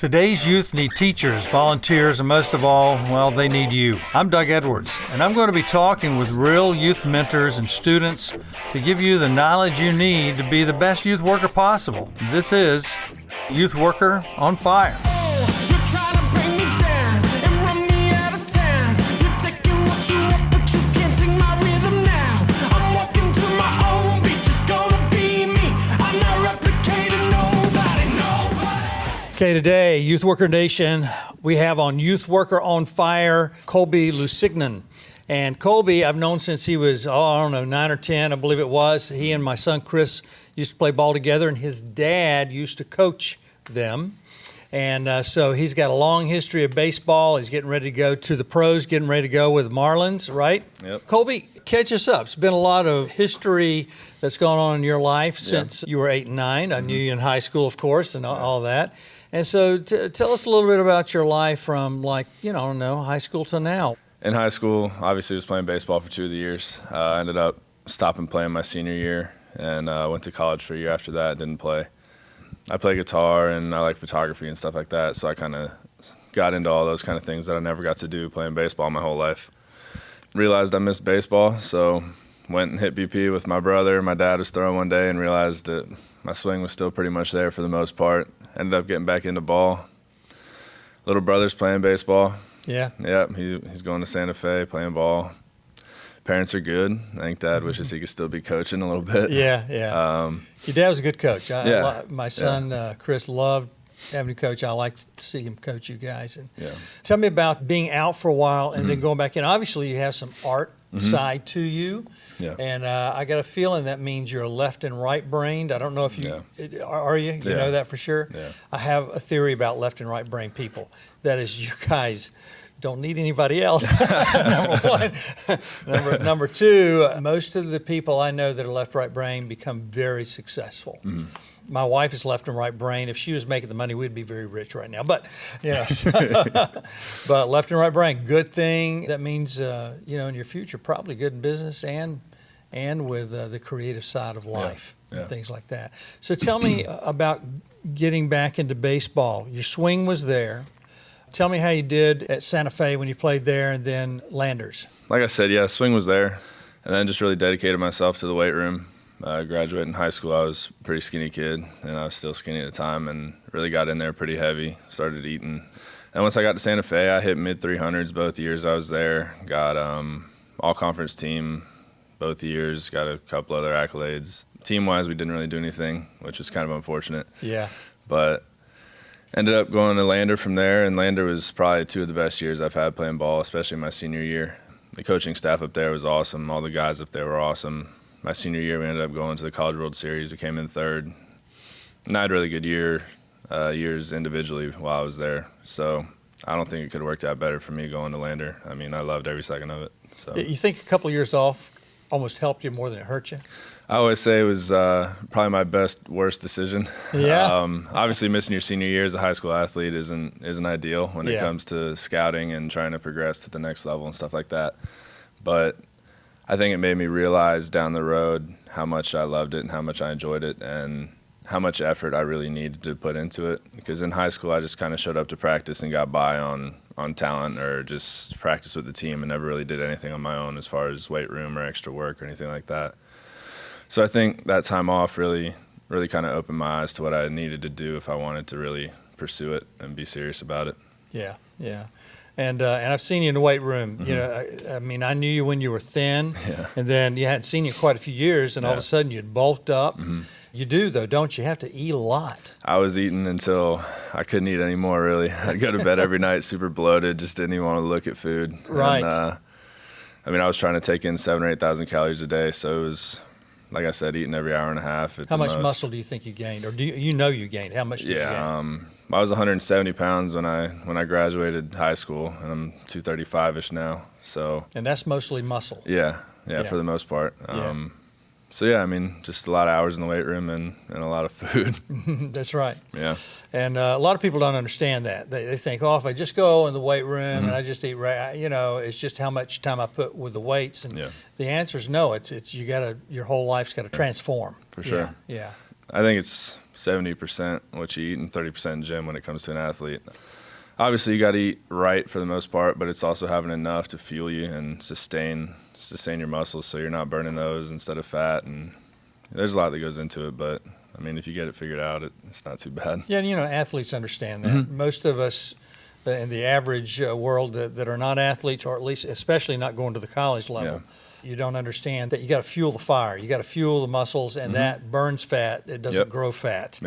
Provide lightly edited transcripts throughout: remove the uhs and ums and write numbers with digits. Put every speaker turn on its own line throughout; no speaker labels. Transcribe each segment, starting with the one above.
Today's youth need teachers, volunteers, and most of all, well, they need you. I'm Doug Edwards, and I'm going to be talking with real youth mentors and students to give you the knowledge you need to be the best youth worker possible. This is Youth Worker on Fire. Okay, today, Youth Worker Nation, we have on Youth Worker on Fire, Colby Lusignan. And Colby, I've known since he was, 9 or 10, I believe it was. He and my son Chris used to play ball together, and his dad used to coach them. And so he's got a long history of baseball. He's getting ready to go to the pros, getting ready to go with Marlins, right?
Yep.
Colby, catch us up. It's been a lot of history that's gone on in your life since you were 8 and 9. I knew you in high school, of course, and all that. And so tell us a little bit about your life from high school to now.
In high school, obviously was playing baseball for 2 of the years. I ended up stopping playing my senior year and went to college for a year after that, didn't play. I play guitar and I like photography and stuff like that, so I kind of got into all those kind of things that I never got to do playing baseball my whole life. Realized I missed baseball, so went and hit BP with my brother. My dad was throwing one day and realized that my swing was still pretty much there for the most part. Ended up getting back into ball. Little brother's playing baseball.
Yeah.
Yep, he's going to Santa Fe, playing ball. Parents are good. I think Dad wishes he could still be coaching a little bit.
Yeah. Your dad was a good coach. My son, Chris, loved having a coach. I like to see him coach you guys. And tell me about being out for a while and then going back in. Obviously, you have some art side to you. Yeah. And I got a feeling that means you're left and right brained. I don't know if you are you? You know that for sure? Yeah. I have a theory about left and right brain people. That is, you guys don't need anybody else, number one. Number two, most of the people I know that are left right brain become very successful. My wife is left and right brain. If she was making the money, we'd be very rich right now. But but left and right brain, good thing. That means in your future, probably good in business and with the creative side of life and things like that. So tell me about getting back into baseball. Your swing was there. Tell me how you did at Santa Fe when you played there, and then Landers.
Like I said, swing was there, and then just really dedicated myself to the weight room. Graduating high school, I was a pretty skinny kid, and I was still skinny at the time, and really got in there pretty heavy, started eating. And once I got to Santa Fe, I hit mid-300s both years I was there, got all-conference team both years, got a couple other accolades. Team-wise, we didn't really do anything, which was kind of unfortunate.
Yeah.
But ended up going to Lander from there, and Lander was probably 2 of the best years I've had playing ball, especially my senior year. The coaching staff up there was awesome. All the guys up there were awesome. My senior year, we ended up going to the College World Series. We came in third. And I had a really good years individually while I was there. So I don't think it could have worked out better for me going to Lander. I mean, I loved every second of it. So
you think a couple of years off almost helped you more than it hurt you?
I always say it was probably my worst decision.
Yeah.
Obviously, missing your senior year as a high school athlete isn't ideal when it comes to scouting and trying to progress to the next level and stuff like that. But I think it made me realize down the road how much I loved it and how much I enjoyed it and how much effort I really needed to put into it. Because in high school, I just kind of showed up to practice and got by on talent or just practice with the team and never really did anything on my own as far as weight room or extra work or anything like that. So I think that time off really kind of opened my eyes to what I needed to do if I wanted to really pursue it and be serious about it.
Yeah. And I've seen you in the weight room. I mean, I knew you when you were thin, and then you hadn't seen you quite a few years, and all of a sudden you'd bulked up. You do, though, don't you? Have to eat a lot.
I was eating until I couldn't eat anymore, really. I'd go to bed every night super bloated, just didn't even want to look at food.
Right.
And, I was trying to take in 7,000 or 8,000 calories a day, so it was, like I said, eating every hour and a half.
How much muscle do you think you gained, or do you gained? How much did you gain?
I was 170 pounds when I graduated high school, and I'm 235-ish now. So.
And that's mostly muscle.
Yeah, for the most part. Just a lot of hours in the weight room and a lot of food.
That's right.
Yeah.
And a lot of people don't understand that. They think, if I just go in the weight room and I just eat right, it's just how much time I put with the weights. And the answer is no. It's your whole life's got to transform.
For sure.
Yeah.
I think it's 70% what you eat and 30% gym when it comes to an athlete. Obviously, you got to eat right for the most part, but it's also having enough to fuel you and sustain your muscles so you're not burning those instead of fat. And there's a lot that goes into it, but I mean, if you get it figured out, it's not too bad.
Yeah, and athletes understand that. Most of us in the average world that are not athletes, or at least especially not going to the college level, you don't understand that you got to fuel the fire. You got to fuel the muscles, and that burns fat. It doesn't grow fat.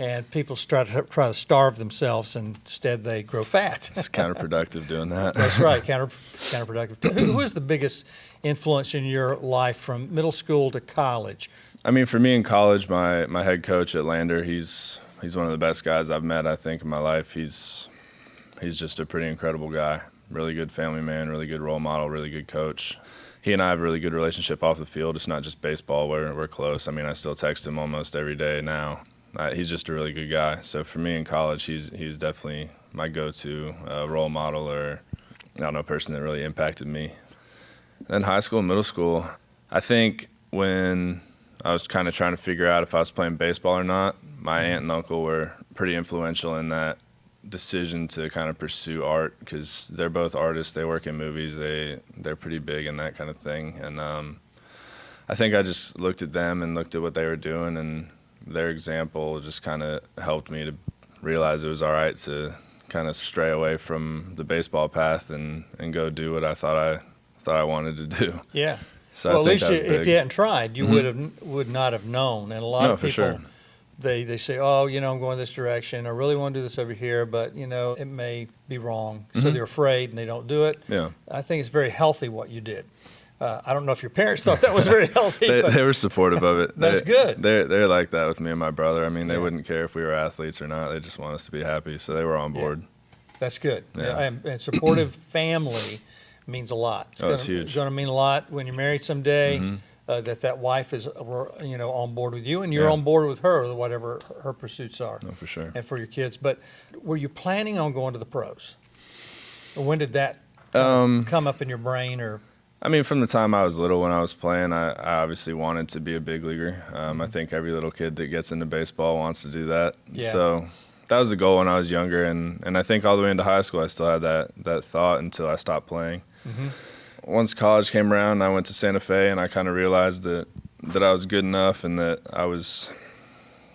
And people try to starve themselves, and instead they grow fat.
It's counterproductive doing that.
That's right, counterproductive. Who is the biggest influence in your life from middle school to college?
I mean, for me in college, my head coach at Lander, he's one of the best guys I've met, I think, in my life. He's just a pretty incredible guy. Really good family man, really good role model, really good coach. He and I have a really good relationship off the field. It's not just baseball. We're close. I mean, I still text him almost every day now. He's just a really good guy. So for me in college, he's definitely my go-to role model, or I don't know, person that really impacted me. Then high school and middle school, I think when I was kind of trying to figure out if I was playing baseball or not, my aunt and uncle were pretty influential in that decision to kind of pursue art, because they're both artists. They work in movies. They're pretty big in that kind of thing. And I think I just looked at them and looked at what they were doing, and their example just kind of helped me to realize it was all right to kind of stray away from the baseball path and go do what I thought I wanted to do.
Yeah.
So
well,
I think
at least if you hadn't tried, you would not have known. And a lot of people,
for sure.
They say, oh, I'm going this direction. I really want to do this over here, but, it may be wrong. So they're afraid and they don't do it.
Yeah.
I think it's very healthy what you did. I don't know if your parents thought that was very healthy.
They were supportive of it.
That's good.
They're like that with me and my brother. I mean, they wouldn't care if we were athletes or not. They just want us to be happy, so they were on board.
That's good.
Yeah.
And supportive family means a lot.
It's huge.
It's going to mean a lot when you're married someday. That wife is on board with you, and you're on board with her, whatever her pursuits are.
Oh, for sure.
And for your kids. But were you planning on going to the pros? Or when did that come up in your brain? Or
I mean, from the time I was little, when I was playing, I obviously wanted to be a big leaguer. I think every little kid that gets into baseball wants to do that.
Yeah.
So that was the goal when I was younger, and I think all the way into high school I still had that thought until I stopped playing. Once college came around, I went to Santa Fe, and I kind of realized that I was good enough and that I was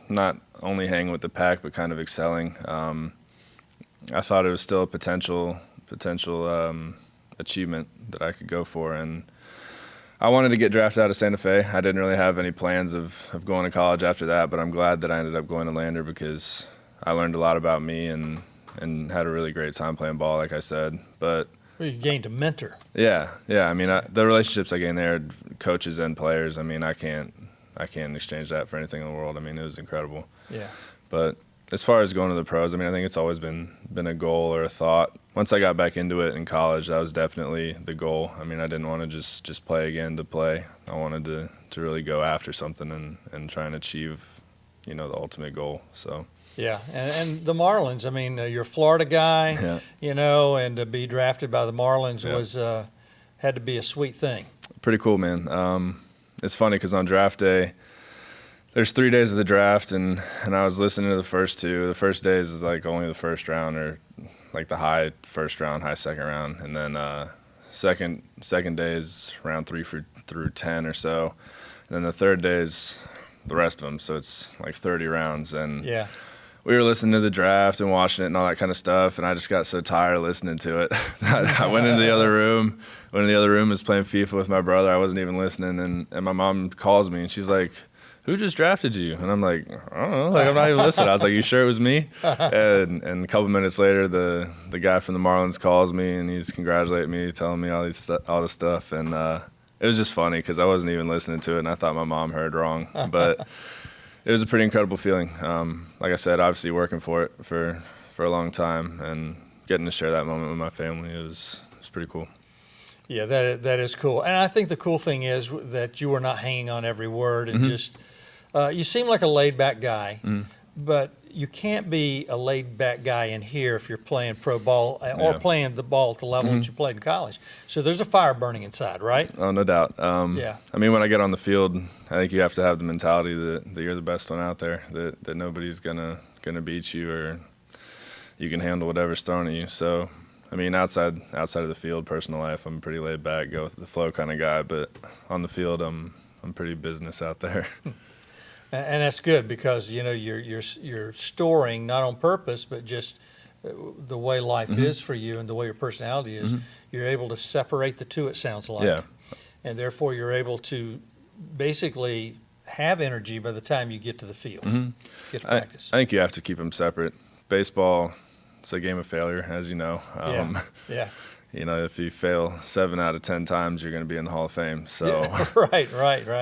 not only hanging with the pack but kind of excelling. I thought it was still a potential achievement that I could go for, and I wanted to get drafted out of Santa Fe. I didn't really have any plans of going to college after that, but I'm glad that I ended up going to Lander because I learned a lot about me and had a really great time playing ball, like I said. But
you gained a mentor.
Yeah. I mean, the relationships I gained there, coaches and players, I mean, I can't exchange that for anything in the world. I mean, it was incredible.
Yeah.
But as far as going to the pros, I mean, I think it's always been a goal or a thought. Once I got back into it in college, that was definitely the goal. I mean, I didn't want to just play again to play. I wanted to really go after something and try and achieve, the ultimate goal. So.
Yeah, and the Marlins, I mean, you're a Florida guy, and to be drafted by the Marlins was had to be a sweet thing.
Pretty cool, man. It's funny because on draft day, there's 3 days of the draft, and I was listening to the first two. The first days is like only the first round, or like the high first round, high second round, and then second day is round 3 through 10 or so, and then the third day is the rest of them. So it's like 30 rounds, and we were listening to the draft and watching it and all that kind of stuff, and I just got so tired of listening to it. I went into the other room. Was playing FIFA with my brother. I wasn't even listening, and my mom calls me, and she's like, "Who just drafted you?" And I'm like, "I don't know. Like, I'm not even listening." I was like, "You sure it was me?" And a couple minutes later, the guy from the Marlins calls me, and he's congratulating me, telling me all this stuff, and it was just funny because I wasn't even listening to it, and I thought my mom heard wrong, but. It was a pretty incredible feeling. Like I said, obviously working for it for a long time and getting to share that moment with my family, it was pretty cool.
Yeah, that is cool. And I think the cool thing is that you were not hanging on every word and just you seem like a laid-back guy, but you can't be a laid-back guy in here if you're playing pro ball or playing the ball at the level that you played in college. So there's a fire burning inside, right?
Oh, no doubt. I mean, when I get on the field, I think you have to have the mentality that you're the best one out there, that nobody's gonna beat you, or you can handle whatever's thrown at you. So, I mean, outside of the field, personal life, I'm a pretty laid back, go with the flow kind of guy. But on the field, I'm pretty business out there.
And that's good, because you're storing, not on purpose, but just the way life is for you and the way your personality is. You're able to separate the two, it sounds like.
Yeah.
And therefore you're able to basically have energy by the time you get to the field, get to practice.
I think you have to keep them separate. Baseball, it's a game of failure, as you know.
Yeah.
If you fail 7 out of 10 times, you're going to be in the Hall of Fame. So,
right.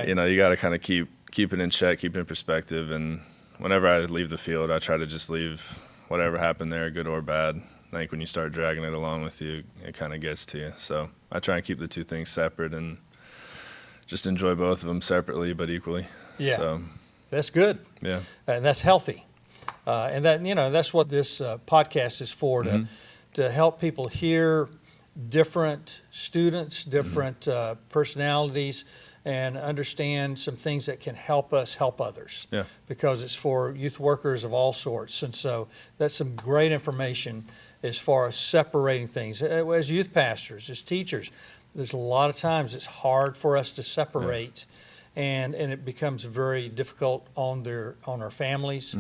You got to kind of keep it in check, keep it in perspective. And whenever I leave the field, I try to just leave whatever happened there, good or bad. I think when you start dragging it along with you, it kind of gets to you. So I try and keep the two things separate and just enjoy both of them separately but equally.
Yeah,
so,
that's good.
Yeah,
and that's healthy. And that's what this podcast is for, to help people hear different students, different personalities, and understand some things that can help us help others.
Yeah.
Because it's for youth workers of all sorts. And so that's some great information as far as separating things. As youth pastors, as teachers, there's a lot of times it's hard for us to separate, and it becomes very difficult on our families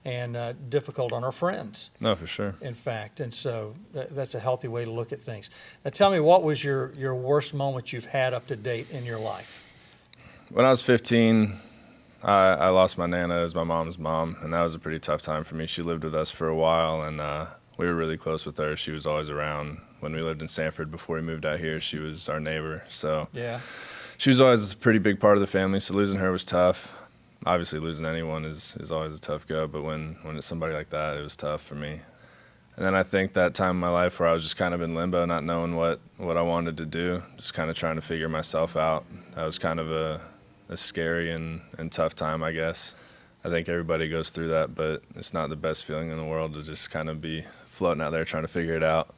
and difficult on our friends.
No, for sure.
In fact, and so that's a healthy way to look at things. Now tell me, what was your worst moment you've had up to date in your life?
When I was 15, I lost my Nana as my mom's mom, and that was a pretty tough time for me. She lived with us for a while, and we were really close with her. She was always around. When we lived in Sanford before we moved out here, she was our neighbor. So she was always a pretty big part of the family, so losing her was tough. Obviously, losing anyone is always a tough go, but when it's somebody like that, it was tough for me. And then I think that time in my life where I was just kind of in limbo, not knowing what I wanted to do, just kind of trying to figure myself out. That was kind of a scary and tough time, I guess. I think everybody goes through that, but it's not the best feeling in the world to just kind of be floating out there trying to figure it out.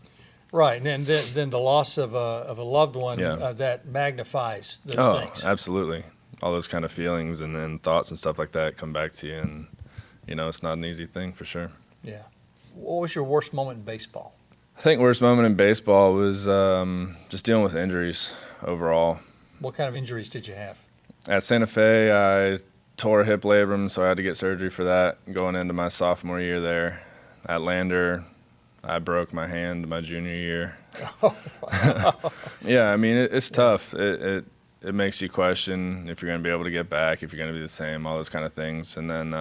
Right, and then the loss of a loved one, that magnifies those things.
Oh, absolutely. All those kind of feelings and then thoughts and stuff like that come back to you, and it's not an easy thing for sure.
Yeah. What was your worst moment in baseball?
I think worst moment in baseball was just dealing with injuries overall.
What kind of injuries did you have?
At Santa Fe, I tore a hip labrum, so I had to get surgery for that going into my sophomore year there. At Lander, I broke my hand my junior year. Yeah, I mean, it's tough. It makes you question if you're going to be able to get back, if you're going to be the same, all those kind of things. And then,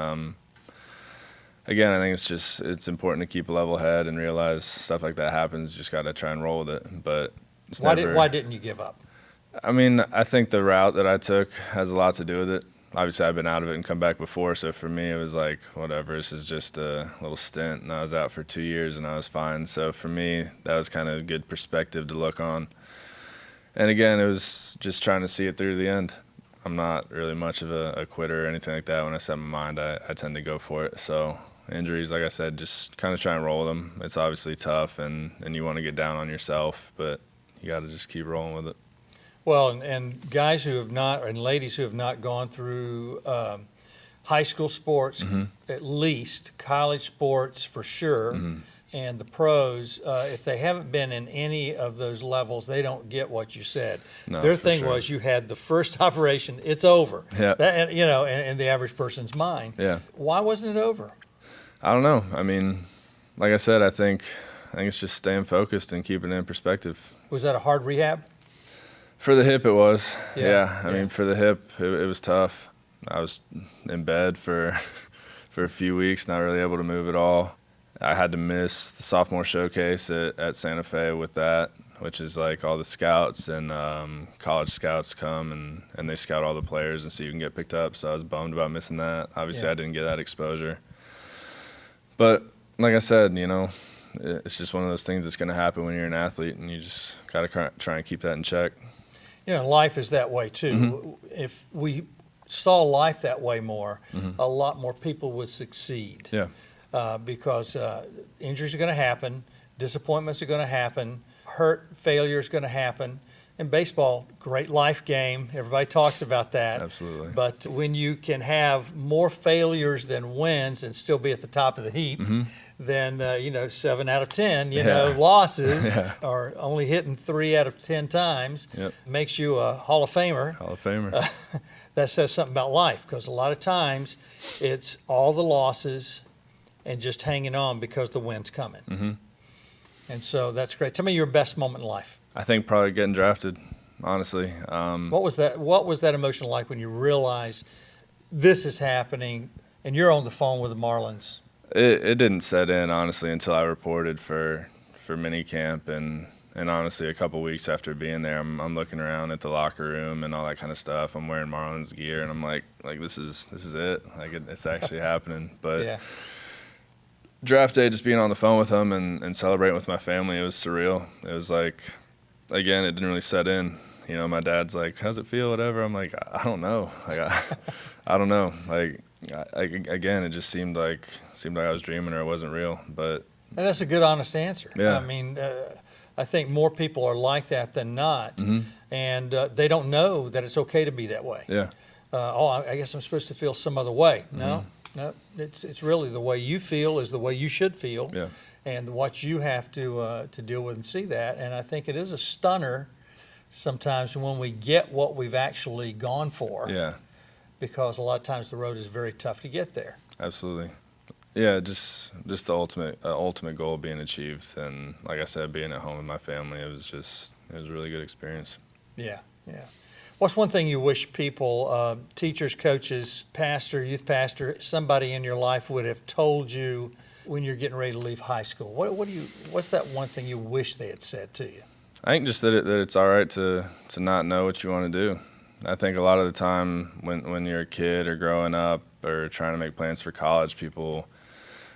again, I think it's important to keep a level head and realize stuff like that happens. You just got to try and roll with it. But it's
why didn't you give up?
I mean, I think the route that I took has a lot to do with it. Obviously, I've been out of it and come back before, so for me, it was like, whatever, this is just a little stint, and I was out for 2 years, and I was fine. So for me, that was kind of a good perspective to look on. And again, it was just trying to see it through to the end. I'm not really much of a quitter or anything like that. When I set my mind, I tend to go for it. So injuries, like I said, just kind of try and roll with them. It's obviously tough, and you want to get down on yourself, but you got to just keep rolling with it.
Well, and guys who have not, and ladies who have not gone through high school sports, at least college sports for sure, and the pros, if they haven't been in any of those levels, they don't get what you said.
No,
their thing was, you had the first operation, it's over.
Yeah.
That, in the average person's mind.
Yeah.
Why wasn't it over?
I don't know. I mean, like I said, I think it's just staying focused and keeping it in perspective.
Was that a hard rehab?
For the hip, it was.
Yeah.
I mean, for the hip, it was tough. I was in bed for a few weeks, not really able to move at all. I had to miss the sophomore showcase at Santa Fe with that, which is like all the scouts and college scouts come and they scout all the players and see who can get picked up. So I was bummed about missing that. Obviously, I didn't get that exposure. But like I said, it's just one of those things that's going to happen when you're an athlete, and you just got to try and keep that in check.
Life is that way too. If we saw life that way more, a lot more people would succeed.
Yeah.
because injuries are going to happen, disappointments are going to happen, hurt, failure is going to happen. In baseball, great life game. Everybody talks about that.
Absolutely.
But when you can have more failures than wins and still be at the top of the heap, then 7 out of 10, losses are only hitting 3 out of 10 times. Makes you a Hall of Famer.
Hall of Famer.
That says something about life, because a lot of times it's all the losses and just hanging on because the win's coming. And so that's great. Tell me your best moment in life.
I think probably getting drafted, honestly.
What was that emotion like when you realized this is happening and you're on the phone with the Marlins?
It didn't set in, honestly, until I reported for mini camp, and honestly, a couple weeks after being there, I'm looking around at the locker room and all that kind of stuff. I'm wearing Marlins gear, and I'm like this is it. Like it's actually happening. But draft day, just being on the phone with them and celebrating with my family, it was surreal. It was like, again, it didn't really set in. My dad's like, "How's it feel?" Whatever. I'm like, I don't know. Like I don't know. Like again, it just seemed like I was dreaming or it wasn't real. But
and that's a good, honest answer.
Yeah.
I mean, I think more people are like that than not, and they don't know that it's okay to be that way.
Yeah.
I guess I'm supposed to feel some other way. No, it's really the way you feel is the way you should feel.
Yeah.
And what you have to deal with and see that. And I think it is a stunner sometimes when we get what we've actually gone for.
Yeah.
Because a lot of times the road is very tough to get there.
Absolutely. Yeah, just the ultimate goal being achieved, and like I said, being at home with my family, it was a really good experience.
Yeah. What's one thing you wish people, teachers, coaches, pastor, youth pastor, somebody in your life would have told you when you're getting ready to leave high school? What's that one thing you wish they had said to you?
I think just that it's all right to not know what you want to do. I think a lot of the time when you're a kid or growing up or trying to make plans for college, people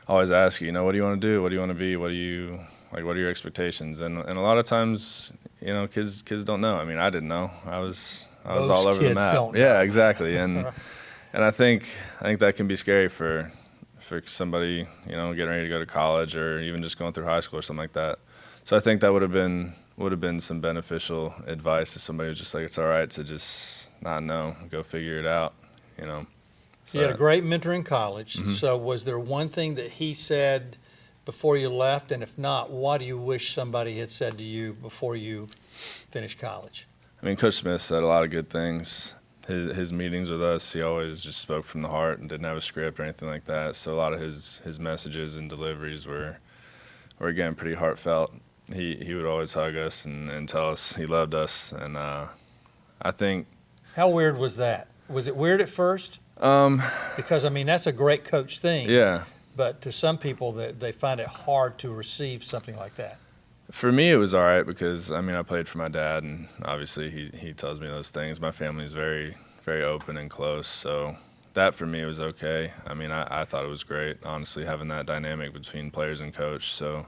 always ask you, what do you want to do? What do you want to be? What are your expectations? And a lot of times, kids don't know. I mean, I didn't know. I was all over the map.
Don't know.
Yeah, exactly. And I think that can be scary for somebody, getting ready to go to college or even just going through high school or something like that. So I think that would have been some beneficial advice if somebody was just like, it's all right to just not know, go figure it out,
So you had a great mentor in college. So was there one thing that he said before you left? And if not, what do you wish somebody had said to you before you finished college?
I mean, Coach Smith said a lot of good things. His meetings with us, he always just spoke from the heart and didn't have a script or anything like that. So a lot of his messages and deliveries were again, pretty heartfelt. He would always hug us and tell us he loved us. And I think...
How weird was that? Was it weird at first? Because, I mean, that's a great coach thing.
Yeah.
But to some people, they find it hard to receive something like that.
For me, it was all right because, I mean, I played for my dad, and obviously he tells me those things. My family is very, very open and close, so that for me was okay. I mean, I thought it was great, honestly, having that dynamic between players and coach. So,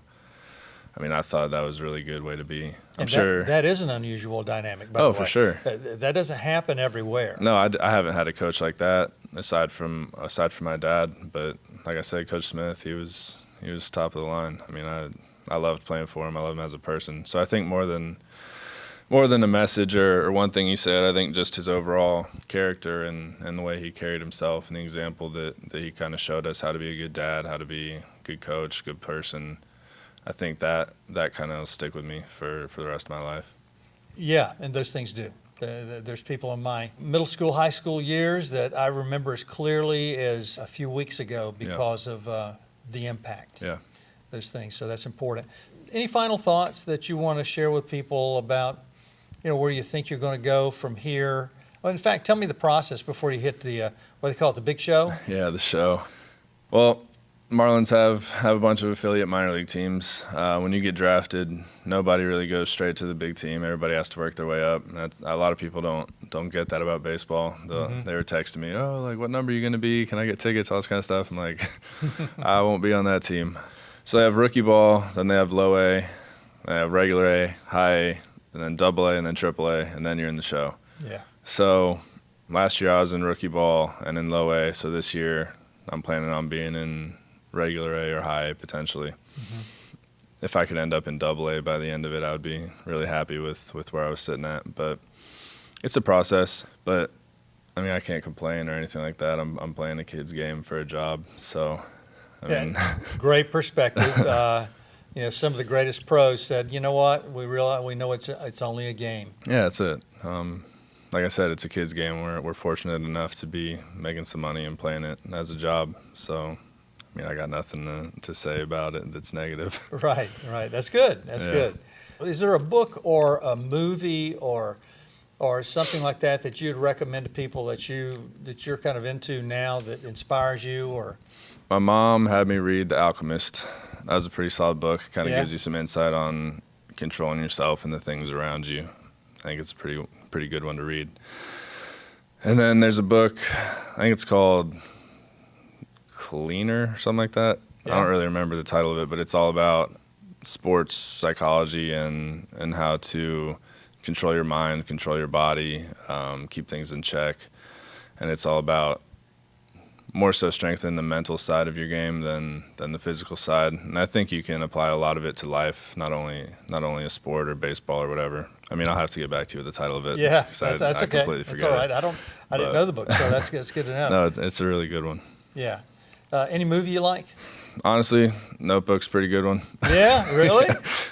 I mean, I thought that was a really good way to be. I'm sure
that is an unusual dynamic, by the way.
Oh, for sure.
That doesn't happen everywhere.
No, I haven't had a coach like that aside from my dad. But like I said, Coach Smith, he was top of the line. I mean, I loved playing for him. I love him as a person. So I think more than a message or one thing he said, I think just his overall character and the way he carried himself and the example that he kind of showed us how to be a good dad, how to be a good coach, good person. I think that kind of will stick with me for the rest of my life. Yeah,
and those things do. There's people in my middle school, high school years that I remember as clearly as a few weeks ago because of the impact.
Yeah.
Those things. So that's important. Any final thoughts that you want to share with people about, where you think you're going to go from here? Well, in fact, tell me the process before you hit the, what do they call it, the big show?
Yeah, the show. Well, Marlins have a bunch of affiliate minor league teams. When you get drafted, nobody really goes straight to the big team. Everybody has to work their way up. A lot of people don't get that about baseball. They were texting me, what number are you going to be? Can I get tickets? All this kind of stuff. I'm like, I won't be on that team. So they have rookie ball, then they have low A, they have regular A, high A, and then double A, and then triple A, and then you're in the show.
Yeah.
So last year I was in rookie ball and in low A. So this year I'm planning on being in regular A or high A potentially. If I could end up in Double A by the end of it, I would be really happy with where I was sitting at. But it's a process. But I mean, I can't complain or anything like that. I'm playing a kid's game for a job, so I mean,
great perspective. Some of the greatest pros said, you know what, we know it's only a game.
Yeah, that's it. Like I said, it's a kid's game. We're fortunate enough to be making some money and playing it as a job. So, I mean, I got nothing to say about it that's negative.
Right. That's good. That's good. Is there a book or a movie or something like that you'd recommend to people that you're kind of into now that inspires you? Or
my mom had me read The Alchemist. That was a pretty solid book. Kind of gives you some insight on controlling yourself and the things around you. I think it's a pretty good one to read. And then there's a book, I think it's called Cleaner or something like that. I don't really remember the title of it, but it's all about sports psychology and how to control your mind, control your body, keep things in check. And it's all about more so strengthen the mental side of your game than the physical side. And I think you can apply a lot of it to life, not only a sport or baseball or whatever. I mean, I'll have to get back to you with the title of it.
Yeah, that's
I
okay.
Completely forget
that's all right. I didn't know the book, so that's good to know.
No, it's a really good one.
Yeah. Any movie you like?
Honestly, Notebook's a pretty good one.
Yeah, really?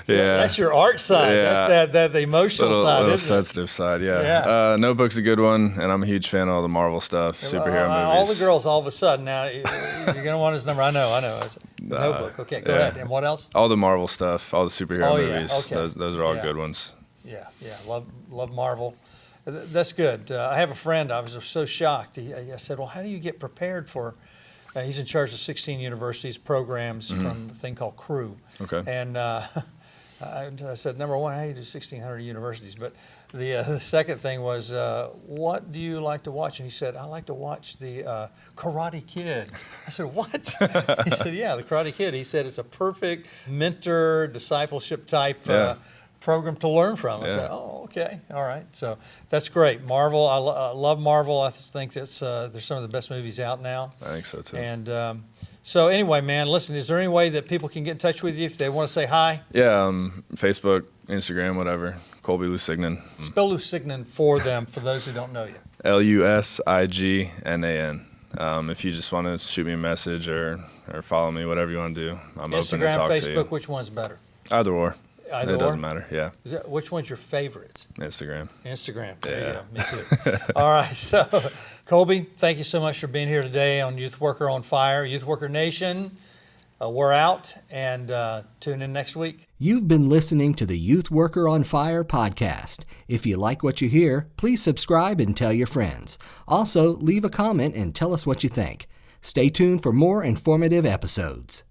Yeah.
That's your art side.
Yeah.
That's the emotional side,
little
isn't it?
sensitive side, yeah. Notebook's a good one, and I'm a huge fan of all the Marvel stuff, superhero movies.
All the girls, all of a sudden, now you're going to want his number. I know. Notebook. Okay, go ahead. And what else?
All the Marvel stuff, all the superhero movies.
Okay.
Those are all good ones.
Yeah. Love Marvel. That's good. I have a friend. I was so shocked. I said, well, how do you get prepared for... he's in charge of 16 universities programs from a thing called CREW.
Okay.
And I said, number one, how do you do 1,600 universities? But the second thing was, what do you like to watch? And he said, I like to watch the Karate Kid. I said, what? He said, yeah, the Karate Kid. He said, it's a perfect mentor, discipleship type program to learn from. I said, oh, okay, all right. So that's great. Marvel, I love Marvel. I think there's some of the best movies out now.
I think so too.
And so anyway, man, listen, is there any way that people can get in touch with you if they want to say hi?
Yeah, Facebook, Instagram, whatever. Colby Lusignan.
Spell Lusignan for them, for those who don't know you.
Lusignan. If you just want to shoot me a message or follow me, whatever you want to do, I'm open to talk
Instagram,
to you.
Facebook, which one's better?
Either or.
It
doesn't matter, yeah.
Which one's your favorite?
Instagram.
There you go. Me too. All right. So, Colby, thank you so much for being here today on Youth Worker on Fire. Youth Worker Nation, we're out, and tune in next week.
You've been listening to the Youth Worker on Fire podcast. If you like what you hear, please subscribe and tell your friends. Also, leave a comment and tell us what you think. Stay tuned for more informative episodes.